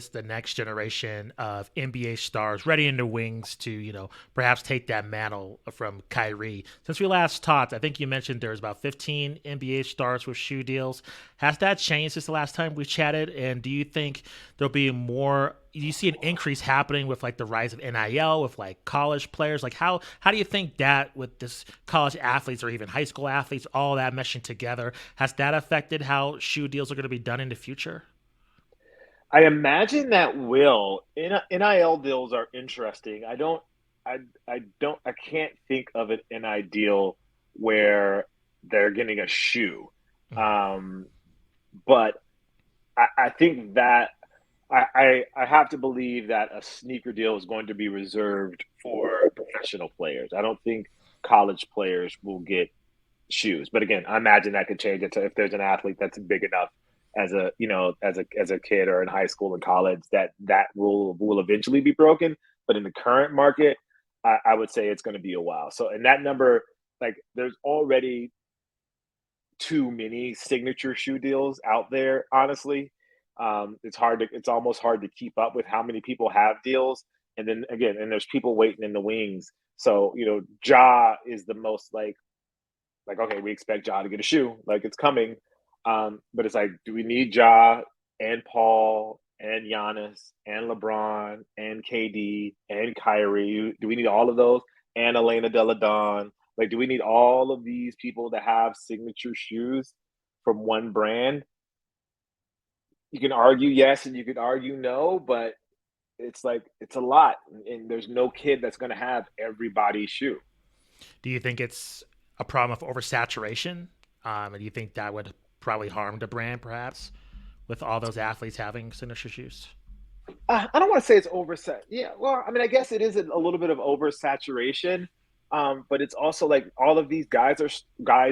this the next generation of NBA stars ready in the wings to, perhaps take that mantle from Kyrie? Since we last talked, I think you mentioned there's about 15 NBA stars with shoe deals. Has that changed since the last time we chatted? And do you think there'll be more? Do you see an increase happening with like the rise of NIL with like college players? Like how do you think that with this college athletes or even high school athletes, all that meshing together, has that affected how shoe deals are going to be done in the future? I imagine that will. NIL deals are interesting. I, I can't think of an ideal where they're getting a shoe. Mhm. Um, but I think that I have to believe that a sneaker deal is going to be reserved for professional players. I don't think college players will get shoes. But again, I imagine that could change it to if there's an athlete that's big enough as a as a kid or in high school and college that rule will eventually be broken. But in the current market, I would say it's going to be a while. So in that number, like there's already too many signature shoe deals out there. Honestly, it's almost hard to keep up with how many people have deals. And then again, and there's people waiting in the wings. So Ja is the most like okay, we expect Ja to get a shoe, like it's coming. But it's like, do we need Ja and Paul and Giannis and LeBron and KD and Kyrie? Do we need all of those and Elena Deladon? Like, do we need all of these people to have signature shoes from one brand? You can argue yes and you can argue no, but it's like it's a lot, and there's no kid that's going to have everybody's shoe. Do you think it's a problem of oversaturation? And do you think that would probably harm the brand, perhaps, with all those athletes having signature shoes? I don't want to say it's overset. Yeah, well, I mean, I guess it is a little bit of oversaturation, but it's also like all of these guys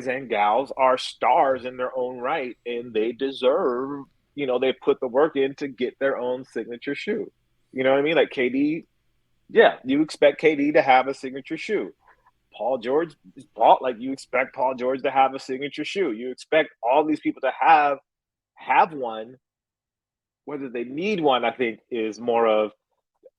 and gals are stars in their own right, and they deserve. They put the work in to get their own signature shoe. You know what I mean? Like KD, yeah, you expect KD to have a signature shoe. Paul George, like you expect Paul George to have a signature shoe. You expect all these people to have one. Whether they need one, I think, is more of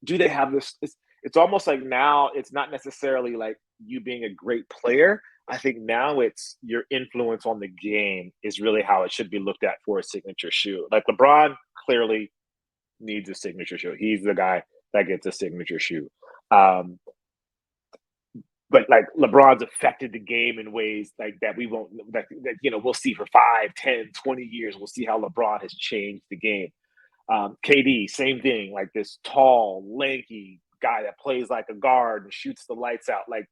do they have this? It's almost like now it's not necessarily like you being a great player. I think now it's your influence on the game is really how it should be looked at for a signature shoe. Like LeBron clearly needs a signature shoe. He's the guy that gets a signature shoe. Um, but like LeBron's affected the game in ways like that we won't that we'll see for 5, 10, 20 years. We'll see how LeBron has changed the game. KD, same thing, like this tall, lanky guy that plays like a guard and shoots the lights out. Like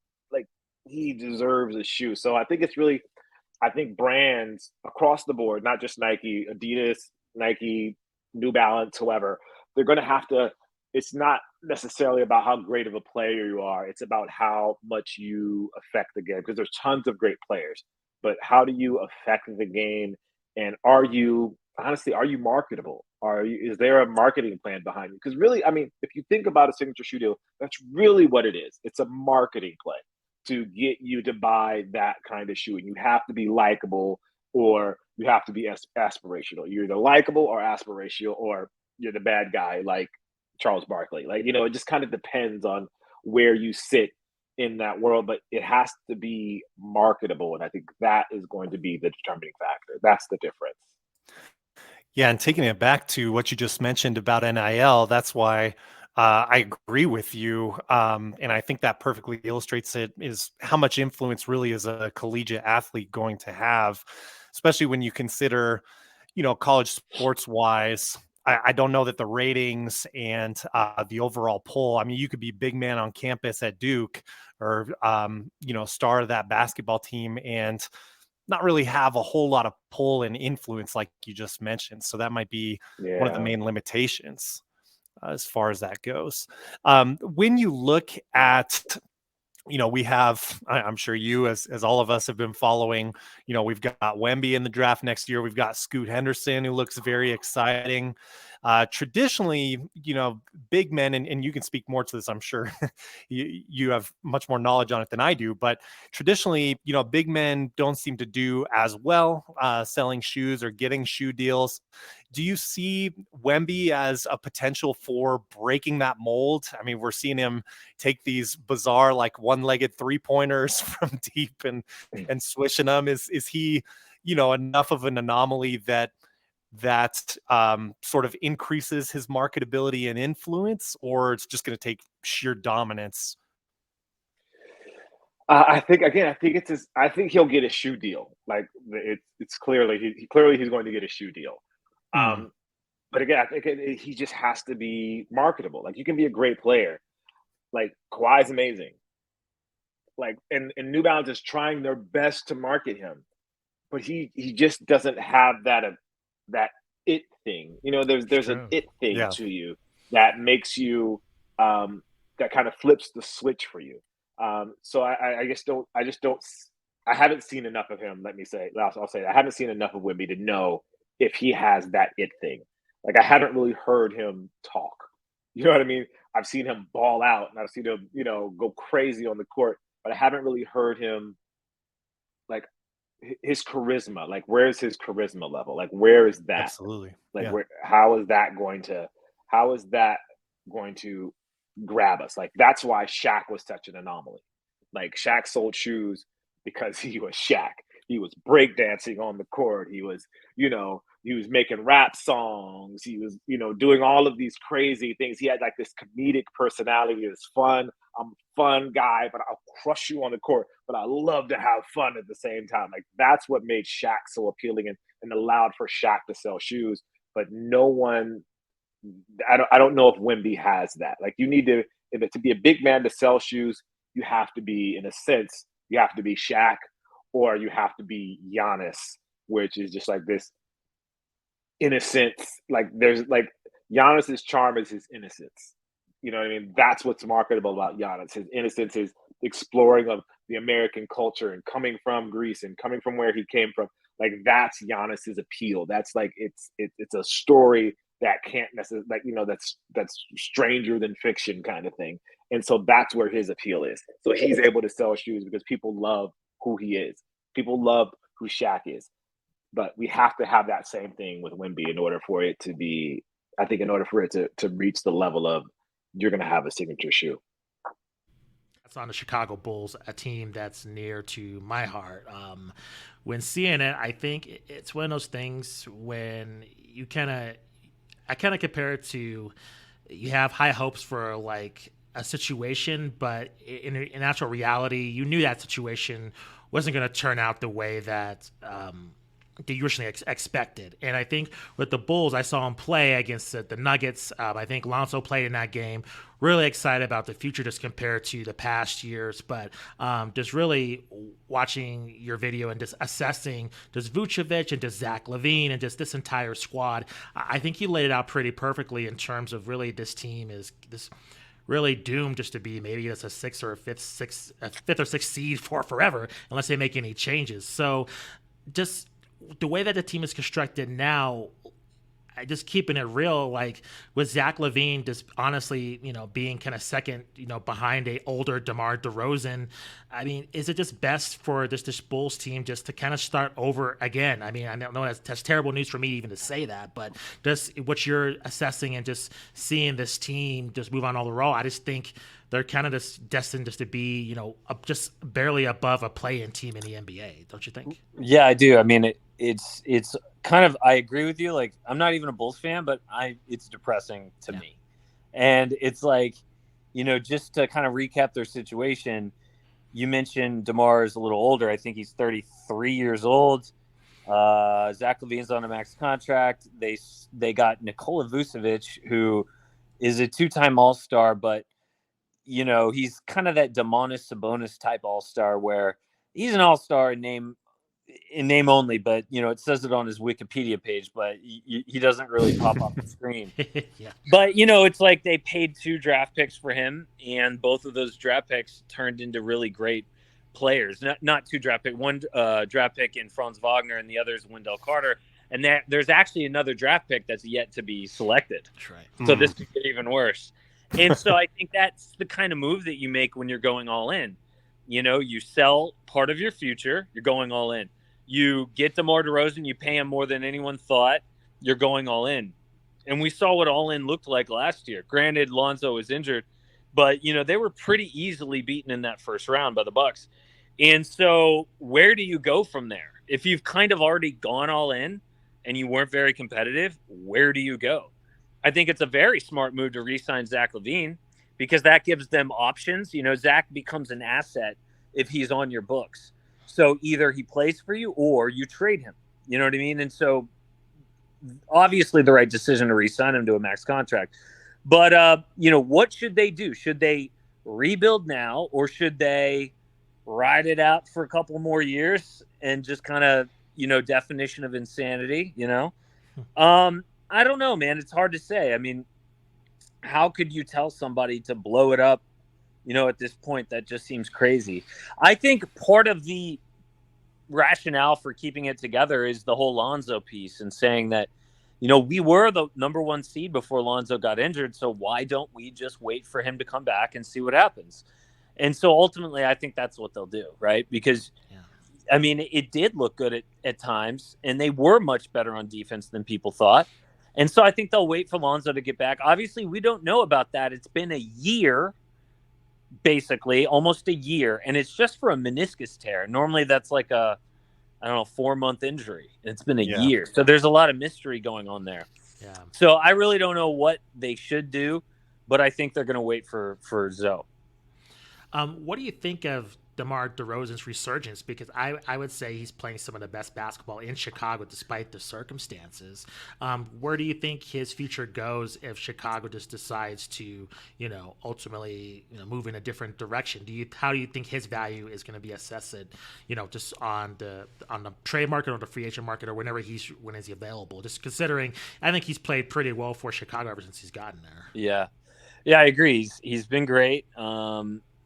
he deserves a shoe. So I think brands across the board, not just Nike, Adidas, Nike, New Balance, whoever, they're going to have to. It's not necessarily about how great of a player you are. It's about how much you affect the game because there's tons of great players. But how do you affect the game? And are you marketable? Is there a marketing plan behind you? Because really, I mean, if you think about a signature shoe deal, that's really what it is. It's a marketing play to get you to buy that kind of shoe. And you have to be likable or you have to be aspirational. You're either likable or aspirational, or you're the bad guy like Charles Barkley. Like, it just kind of depends on where you sit in that world, but it has to be marketable. And I think that is going to be the determining factor. That's the difference. Yeah, and taking it back to what you just mentioned about NIL, that's why I agree with you. And I think that perfectly illustrates it is how much influence really is a collegiate athlete going to have, especially when you consider, college sports wise. I don't know that the ratings and the overall poll. I mean, you could be big man on campus at Duke or, star of that basketball team and not really have a whole lot of pull and influence like you just mentioned. So that might be one of the Yeah. main limitations as far as that goes. When you look at, we have, I'm sure you, as all of us have been following, we've got Wemby in the draft next year. We've got Scoot Henderson, who looks very exciting. Traditionally, big men, and you can speak more to this, I'm sure. You have much more knowledge on it than I do, but traditionally, big men don't seem to do as well selling shoes or getting shoe deals. Do you see Wemby as a potential for breaking that mold? I mean, we're seeing him take these bizarre, like one-legged three-pointers from deep and swishing them. Is he, enough of an anomaly that sort of increases his marketability and influence, or it's just going to take sheer dominance? I think again. I think he'll get a shoe deal. Like it's clearly he's going to get a shoe deal. Hmm. Um, but again, I think he just has to be marketable. Like you can be a great player. Like Kawhi's amazing. Like and New Balance is trying their best to market him, but he just doesn't have that it thing. It's There's an true. it thing Yeah, to you that makes you that kind of flips the switch for you. So I just don't I haven't seen enough of him. Let me say, I'll say that. I haven't seen enough of Wimby to know if he has that it thing. Like I haven't really heard him talk. You know what I mean? I've seen him ball out and I've seen him, go crazy on the court, but I haven't really heard him like his charisma. Like where's his charisma level? Like where is that? absolutely. Like Yeah. where how is that going to grab us? Like that's why Shaq was such an anomaly. Like Shaq sold shoes because he was Shaq. He was breakdancing on the court. He was making rap songs. He was, doing all of these crazy things. He had like this comedic personality. He was fun. I'm a fun guy, but I'll crush you on the court. But I love to have fun at the same time. Like that's what made Shaq so appealing and allowed for Shaq to sell shoes. But no one, I don't know if Wemby has that. Like you need to be a big man to sell shoes, you have to be, in a sense, you have to be Shaq or you have to be Giannis, which is just like this innocence. Like there's like Giannis's charm is his innocence. You know what I mean? That's what's marketable about Giannis. His innocence, his exploring of the American culture and coming from Greece and coming from where he came from. Like that's Giannis's appeal. That's like it's a story that can't necessarily like that's stranger than fiction kind of thing. And so that's where his appeal is. So he's able to sell shoes because people love who he is. People love who Shaq is. But we have to have that same thing with Wimby in order for it to be, I think, in order for it to reach the level of you're going to have a signature shoe. That's on the Chicago Bulls, a team that's near to my heart. When seeing it, I think it's one of those things when I kind of compare it to you have high hopes for like a situation, but in actual reality, you knew that situation wasn't going to turn out the way that you originally expected. And I think with the Bulls, I saw him play against the Nuggets. I think Lonzo played in that game. Really excited about the future just compared to the past years. But just really watching your video and just assessing just Vucevic and just Zach LaVine and just this entire squad, I think you laid it out pretty perfectly in terms of really this team is this really doomed just to be maybe just a fifth or sixth seed for forever unless they make any changes. So just the way that the team is constructed now, I just keeping it real, like with Zach LaVine, just honestly, being kind of second, behind a older DeMar DeRozan. I mean, is it just best for this Bulls team just to kind of start over again? I mean, I don't know that's terrible news for me even to say that, but just what you're assessing and just seeing this team just move on all the roll, I just think they're kind of just destined just to be, just barely above a play-in team in the NBA, don't you think? Yeah, I do. I mean, it's kind of, I agree with you. Like, I'm not even a Bulls fan, but it's depressing to me. And it's like, just to kind of recap their situation, you mentioned DeMar is a little older. I think he's 33 years old. Zach LaVine's on a max contract. They got Nikola Vucevic, who is a two-time All-Star, but he's kind of that Domantas Sabonis type all-star where he's an all-star in name only, but it says it on his Wikipedia page, but he doesn't really pop off the screen. Yeah. But it's like they paid 2 draft picks for him, and both of those draft picks turned into really great players. Not 2 draft pick, one draft pick in Franz Wagner, and the other is Wendell Carter. And there's actually another draft pick that's yet to be selected. That's right. So this could get even worse. And so I think that's the kind of move that you make when you're going all in. You know, you sell part of your future, you're going all in. You get DeMar DeRozan, you pay him more than anyone thought, you're going all in. And we saw what all in looked like last year. Granted, Lonzo was injured, but, you know, they were pretty easily beaten in that first round by the Bucks. And so where do you go from there? If you've kind of already gone all in and you weren't very competitive, where do you go? I think it's a very smart move to re-sign Zach LaVine because that gives them options. You know, Zach becomes an asset if he's on your books. So either he plays for you or you trade him. You know what I mean? And so obviously the right decision to re-sign him to a max contract. But, you know, what should they do? Should they rebuild now or should they ride it out for a couple more years and just kind of, you know, definition of insanity, you know? I don't know, man. It's hard to say. I mean, how could you tell somebody to blow it up, you know, at this point? That just seems crazy. I think part of the rationale for keeping it together is the whole Lonzo piece and saying that, you know, we were the number one seed before Lonzo got injured. So why don't we just wait for him to come back and see what happens? And so ultimately, I think that's what they'll do, right? Because, I mean, it did look good at times, and they were much better on defense than people thought. And so I think they'll wait for Lonzo to get back. Obviously, we don't know about that. It's been a year, basically, almost a year, and it's just for a meniscus tear. Normally, that's like a, I don't know, 4-month injury. And it's been a year. So there's a lot of mystery going on there. Yeah. So I really don't know what they should do, but I think they're going to wait for Zoe. What do you think of DeMar DeRozan's resurgence? Because I would say he's playing some of the best basketball in Chicago despite the circumstances. Where do you think his future goes if Chicago just decides to, you know, ultimately, you know, move in a different direction? How do you think his value is going to be assessed, you know, just on the trade market or the free agent market or when is he available? Just considering, I think he's played pretty well for Chicago ever since he's gotten there. Yeah, I agree. He's been great.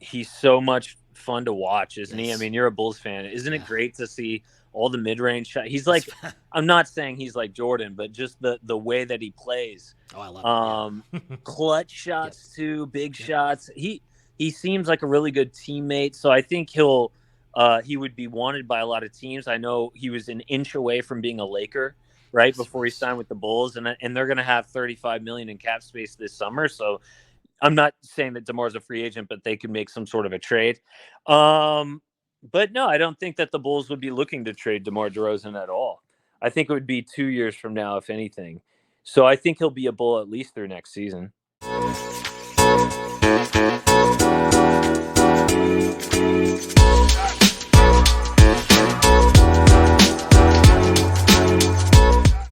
He's so much fun to watch, isn't he? I mean, you're a Bulls fan. Isn't it great to see all the mid-range shots? He's like, I'm not saying he's like Jordan, but just the way that he plays. Oh, I love it. Clutch shots too, big shots. He seems like a really good teammate. So I think he would be wanted by a lot of teams. I know he was an inch away from being a Laker right before he signed with the Bulls, and they're going to have $35 million in cap space this summer. So I'm not saying that DeMar's a free agent, but they could make some sort of a trade. But no, I don't think that the Bulls would be looking to trade DeMar DeRozan at all. I think it would be 2 years from now, if anything. So I think he'll be a Bull at least through next season.